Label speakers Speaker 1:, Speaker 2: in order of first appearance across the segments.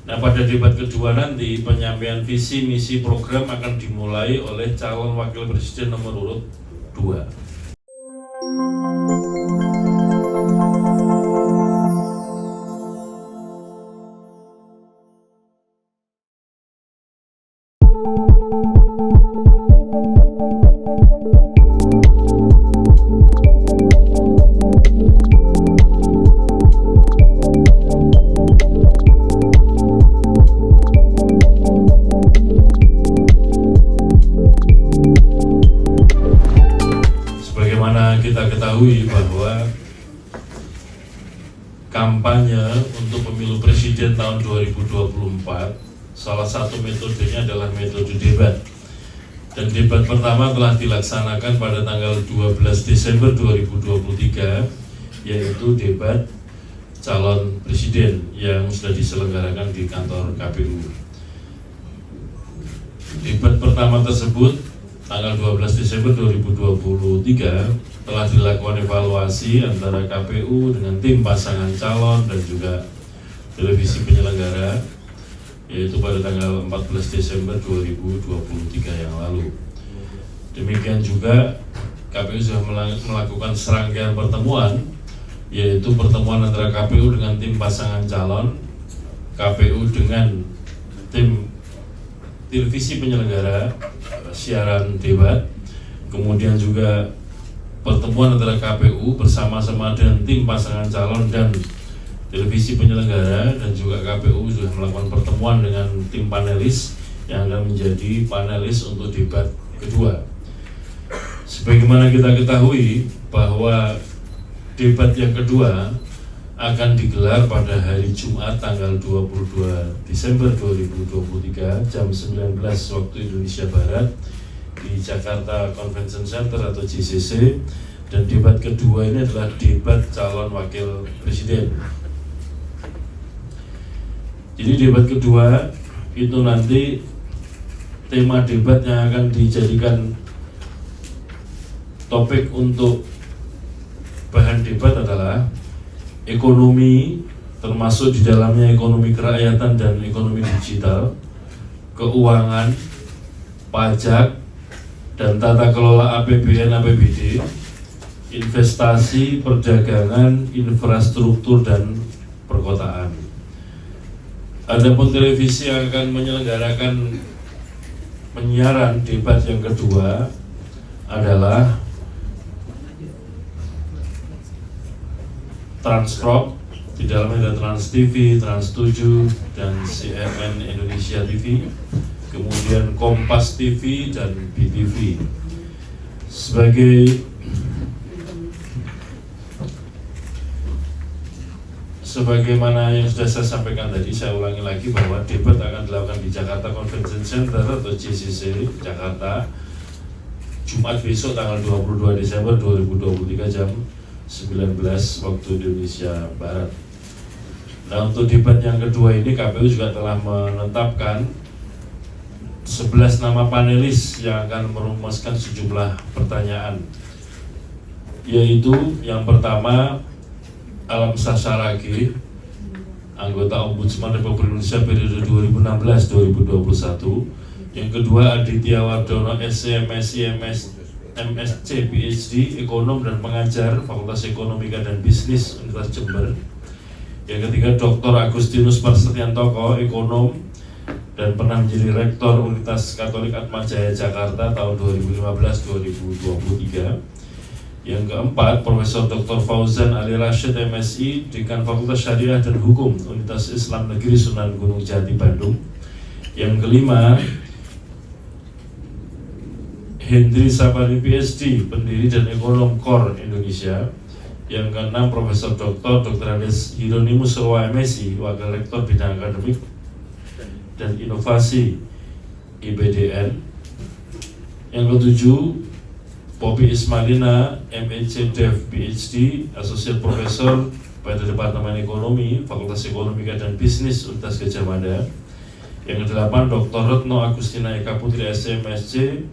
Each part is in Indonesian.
Speaker 1: Nah, pada debat kedua nanti penyampaian visi misi program akan dimulai oleh calon wakil presiden nomor urut 2. Sebagaimana kita ketahui bahwa kampanye untuk pemilu presiden tahun 2024 salah satu metodenya adalah metode debat. Dan debat pertama telah dilaksanakan pada tanggal 12 Desember 2023, yaitu debat calon presiden yang sudah diselenggarakan di kantor KPU. Debat pertama tersebut tanggal 12 Desember 2023 telah dilakukan evaluasi antara KPU dengan tim pasangan calon dan juga televisi penyelenggara, yaitu pada tanggal 14 Desember 2023 yang lalu. Demikian juga KPU sudah melakukan serangkaian pertemuan, yaitu pertemuan antara KPU dengan tim pasangan calon, KPU dengan tim televisi penyelenggara siaran debat, kemudian juga pertemuan antara KPU bersama-sama dengan tim pasangan calon dan televisi penyelenggara, dan juga KPU sudah melakukan pertemuan dengan tim panelis yang akan menjadi panelis untuk debat kedua. Sebagaimana kita ketahui bahwa debat yang kedua akan digelar pada hari Jumat tanggal 22 Desember 2023 jam 19 waktu Indonesia Barat di Jakarta Convention Center atau JCC, dan debat kedua ini adalah debat calon wakil presiden. Jadi debat kedua itu nanti tema debat yang akan dijadikan topik untuk bahan debat adalah ekonomi, termasuk di dalamnya ekonomi kerakyatan dan ekonomi digital, keuangan, pajak, dan tata kelola APBN APBD, investasi, perdagangan, infrastruktur, dan perkotaan. Adapun televisi yang akan menyelenggarakan penyiaran debat yang kedua adalah Transcorp, di dalamnya ada Trans TV, Trans 7, dan CNN Indonesia TV, kemudian Kompas TV dan BTV. Sebagaimana yang sudah saya sampaikan tadi, saya ulangi lagi bahwa debat akan dilakukan di Jakarta Convention Center atau JCC Jakarta Jumat besok tanggal 22 Desember 2023 jam 19 waktu Indonesia Barat. Nah, untuk debat yang kedua ini KPU juga telah menetapkan 11 nama panelis yang akan merumuskan sejumlah pertanyaan, yaitu yang pertama Alam Sasaragi, anggota Ombudsman Republik Indonesia periode 2016-2021. Yang kedua Aditya Wardono, SC, MSc, MSc, PhD, ekonom dan pengajar Fakultas Ekonomika dan Bisnis Universitas Jember. Yang ketiga Dr. Agustinus Prasetyantoko, ekonom dan pernah menjadi Rektor Universitas Katolik Atmajaya Jakarta tahun 2015-2023. Yang keempat Profesor Dr. Fauzan Ali Rashid, MSI, Dekan Fakultas Syariah dan Hukum Universitas Islam Negeri Sunan Gunung Jati, Bandung. Yang kelima Hendri Sapari, PhD, pendiri dan ekonom KOR Indonesia. Yang keenam Profesor Dr. Andes Hieronymus Sowa, MSI, Wakil Rektor Bidang Akademik dan Inovasi IBDN. Yang ketujuh Poppy Ismailina, MEC Dev, PhD, Associate Professor pada Departemen Ekonomi, Fakultas Ekonomika dan Bisnis Universitas Gadjah Mada. Yang kedelapan Dr. Retno Agustina Eka Putri, SMSC,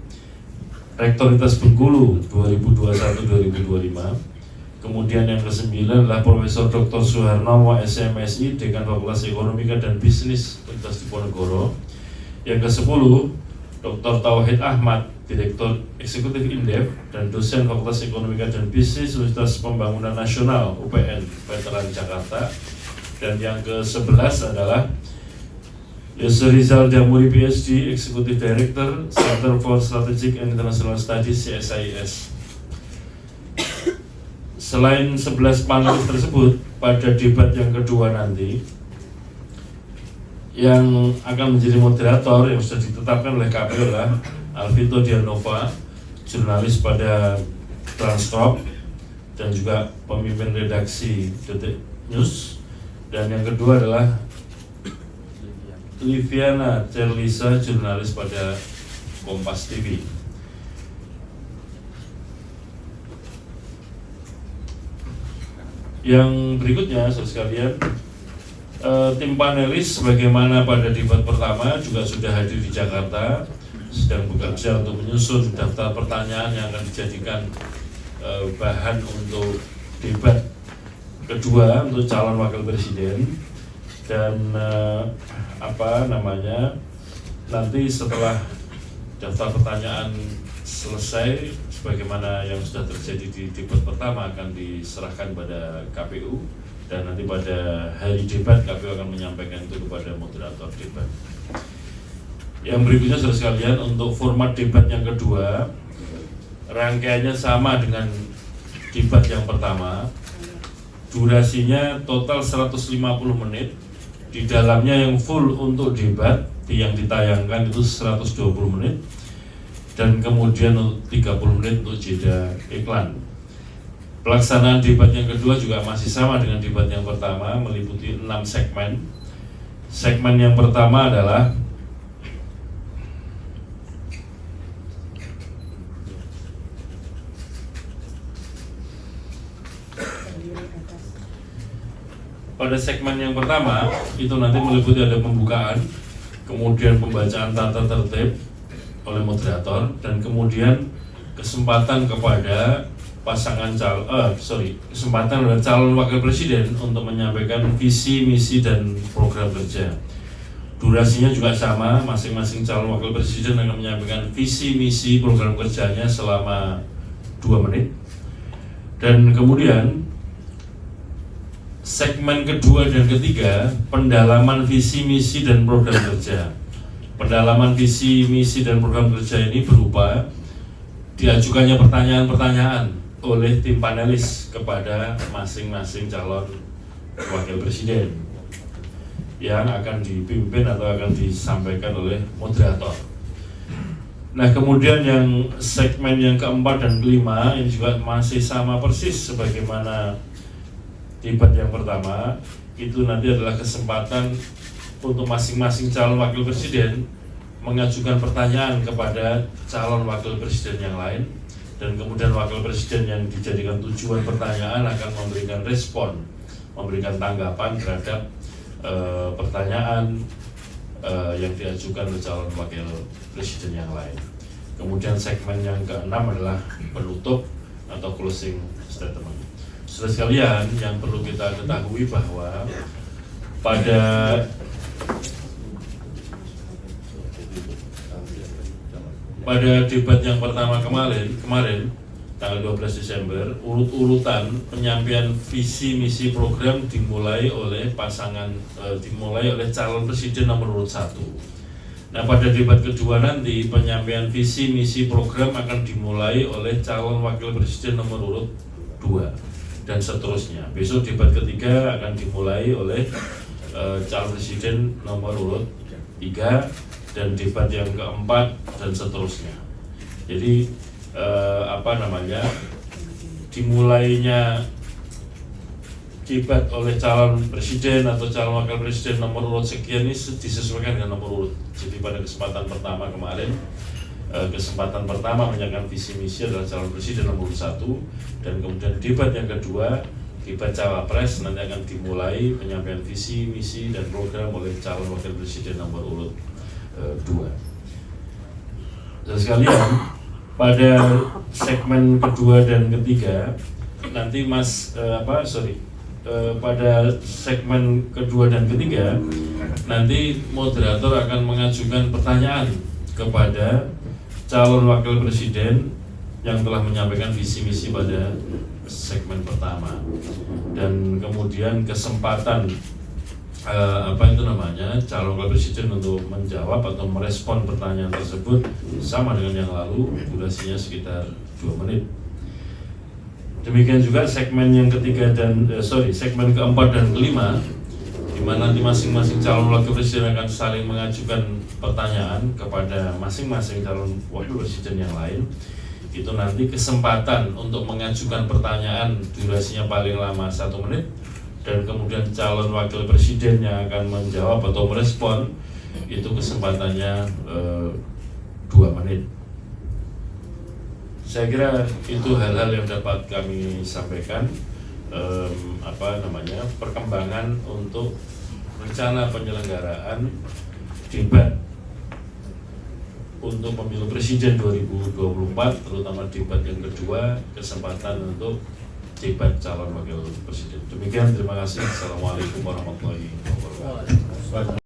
Speaker 1: Rektor Universitas Bengkulu 2021-2025. Kemudian yang ke-9 adalah Profesor Dr. Suharnomo, SMSI, Dekan Fakultas Ekonomika dan Bisnis Universitas Diponegoro. Yang ke-10 Dr. Tauhid Ahmad, Direktur Eksekutif Indef dan dosen Fakultas Ekonomika dan Bisnis Universitas Pembangunan Nasional UPN Veteran Jakarta. Dan yang ke-11 adalah Yusuf Rizal Damuri, PhD, Executive Director, Center for Strategic and International Studies, CSIS. Selain 11 panelis tersebut, pada debat yang kedua nanti, yang akan menjadi moderator yang sudah ditetapkan oleh KPU adalah Alvito Dianova, jurnalis pada Transcorp dan juga pemimpin redaksi Detik News. Dan yang kedua adalah Liviana Cerlisa, jurnalis pada Kompas TV. Yang berikutnya, saudara sekalian, tim panelis sebagaimana pada debat pertama juga sudah hadir di Jakarta, sedang bekerja untuk menyusun daftar pertanyaan yang akan dijadikan bahan untuk debat kedua untuk calon wakil presiden. Dan nanti setelah daftar pertanyaan selesai, sebagaimana yang sudah terjadi di debat pertama, akan diserahkan pada KPU, dan nanti pada hari debat KPU akan menyampaikan itu kepada moderator debat. Yang berikutnya, saudara sekalian, untuk format debat yang kedua, rangkaiannya sama dengan debat yang pertama. Durasinya total 150 menit. Di dalamnya yang full untuk debat yang ditayangkan itu 120 menit. Dan kemudian 30 menit untuk jeda iklan. Pelaksanaan debat yang kedua juga masih sama dengan debat yang pertama, meliputi 6 segmen. Segmen yang pertama adalah pada segmen yang pertama itu nanti meliputi ada pembukaan, kemudian pembacaan tata tertib oleh moderator, dan kemudian kesempatan kepada kesempatan oleh calon wakil presiden untuk menyampaikan visi, misi, dan program kerja. Durasinya juga sama, masing-masing calon wakil presiden akan menyampaikan visi, misi, program kerjanya selama 2 menit. Dan kemudian segmen kedua dan ketiga, pendalaman visi, misi, dan program kerja. Pendalaman visi, misi, dan program kerja ini berupa diajukannya pertanyaan-pertanyaan oleh tim panelis kepada masing-masing calon wakil presiden yang akan dipimpin atau akan disampaikan oleh moderator. Nah, kemudian yang segmen yang keempat dan kelima ini juga masih sama persis sebagaimana debat yang pertama. Itu nanti adalah kesempatan untuk masing-masing calon wakil presiden mengajukan pertanyaan kepada calon wakil presiden yang lain, dan kemudian wakil presiden yang dijadikan tujuan pertanyaan akan memberikan respon, memberikan tanggapan terhadap pertanyaan yang diajukan oleh calon wakil presiden yang lain. Kemudian segmen yang keenam adalah penutup atau closing statement. Saudara sekalian, yang perlu kita ketahui bahwa pada debat yang pertama kemarin tanggal 12 Desember, urut-urutan penyampaian visi, misi, program dimulai oleh calon presiden nomor urut 1. Nah, pada debat kedua nanti penyampaian visi, misi, program akan dimulai oleh calon wakil presiden nomor urut 2 dan seterusnya. Besok debat ketiga akan dimulai oleh calon presiden nomor urut 3 dan debat yang keempat dan seterusnya. Jadi dimulainya debat oleh calon presiden atau calon wakil presiden nomor urut sekian ini disesuaikan dengan nomor urut. Jadi pada kesempatan pertama kemarin, kesempatan pertama menyampaikan visi misi adalah calon presiden nomor urut 1, dan kemudian debat yang kedua, debat cawapres, nanti akan dimulai penyampaian visi, misi, dan program oleh calon wakil presiden nomor urut 2. Dan sekalian, pada segmen kedua dan ketiga nanti pada segmen kedua dan ketiga nanti moderator akan mengajukan pertanyaan kepada calon wakil presiden yang telah menyampaikan visi misi pada segmen pertama, dan kemudian kesempatan calon wakil presiden untuk menjawab atau merespon pertanyaan tersebut sama dengan yang lalu, durasinya sekitar 2 menit. Demikian juga segmen yang ketiga segmen keempat dan kelima, di mana nanti masing-masing calon wakil presiden akan saling mengajukan pertanyaan kepada masing-masing calon wakil presiden yang lain. Itu nanti kesempatan untuk mengajukan pertanyaan durasinya paling lama 1 menit, dan kemudian calon wakil presiden yang akan menjawab atau merespon itu kesempatannya 2 menit. Saya kira itu hal-hal yang dapat kami sampaikan. Perkembangan untuk rencana penyelenggaraan debat untuk pemilu presiden 2024, terutama debat yang kedua, kesempatan untuk debat calon wakil presiden. Demikian, terima kasih. Assalamualaikum warahmatullahi wabarakatuh.